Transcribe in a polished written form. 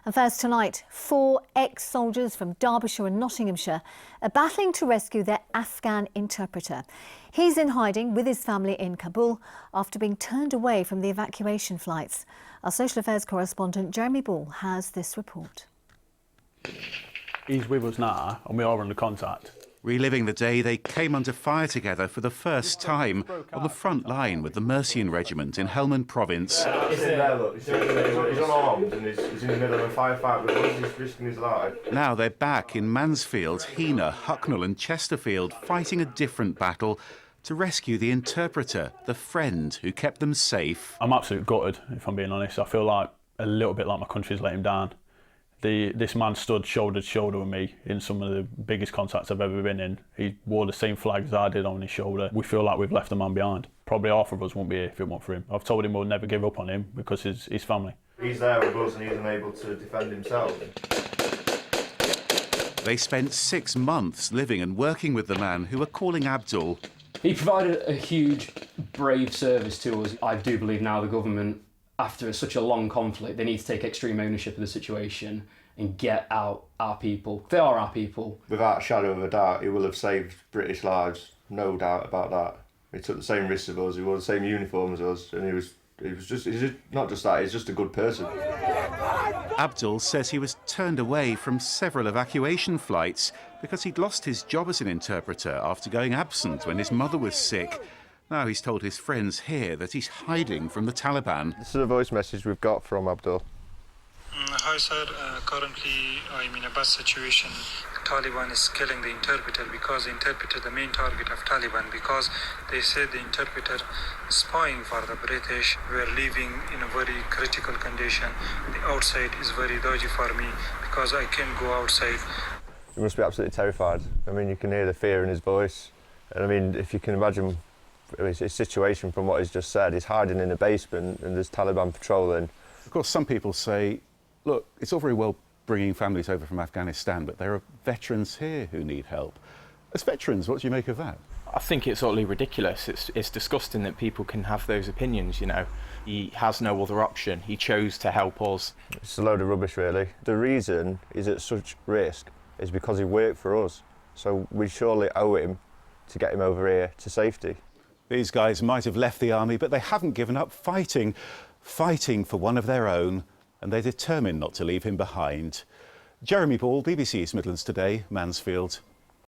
And first tonight, 4 ex-soldiers from Derbyshire and Nottinghamshire are battling to rescue their Afghan interpreter. He's in hiding with his family in Kabul after being turned away from the evacuation flights. Our social affairs correspondent Jeremy Ball has this report. He's with us now and we are under contact. Reliving the day they came under fire together for the first time on the front line with the Mercian Regiment in Helmand Province. He's in there, look. He's unarmed and he's in the middle of a firefight with us. He's risking his life. Now they're back in Mansfield, Heanor, Hucknall and Chesterfield, fighting a different battle to rescue the interpreter, the friend who kept them safe. I'm absolutely gutted, if I'm being honest. I feel like a little bit like my country's let him down. This man stood shoulder to shoulder with me in some of the biggest contacts I've ever been in. He wore the same flag as I did on his shoulder. We feel like we've left a man behind. Probably half of us won't be here if it weren't for him. I've told him we'll never give up on him because his family. He's there with us and he's unable to defend himself. They spent 6 months living and working with the man who were calling Abdul. He provided a huge, brave service to us. I do believe now the government, after such a long conflict, they need to take extreme ownership of the situation and get out our people. They are our people. Without a shadow of a doubt, he will have saved British lives, no doubt about that. He took the same risks as us, he wore the same uniform as us, and he's not just that, he's just a good person. Abdul says he was turned away from several evacuation flights because he'd lost his job as an interpreter after going absent when his mother was sick. Now he's told his friends here that he's hiding from the Taliban. This is a voice message we've got from Abdul. Hi sir, currently I'm in a bad situation. Taliban is killing the interpreter because the interpreter is the main target of Taliban because they said the interpreter is spying for the British. We are living in a very critical condition. The outside is very dodgy for me because I can't go outside. He must be absolutely terrified. I mean, you can hear the fear in his voice. And I mean, if you can imagine his situation from what he's just said, he's hiding in a basement and there's Taliban patrolling. Of course, some people say, look, it's all very well bringing families over from Afghanistan, but there are veterans here who need help. As veterans, what do you make of that? I think it's utterly ridiculous. It's disgusting that people can have those opinions, you know. He has no other option. He chose to help us. It's a load of rubbish, really. The reason he's at such risk is because he worked for us. So we surely owe him to get him over here to safety. These guys might have left the army, but they haven't given up fighting for one of their own, and they're determined not to leave him behind. Jeremy Ball, BBC East Midlands Today, Mansfield.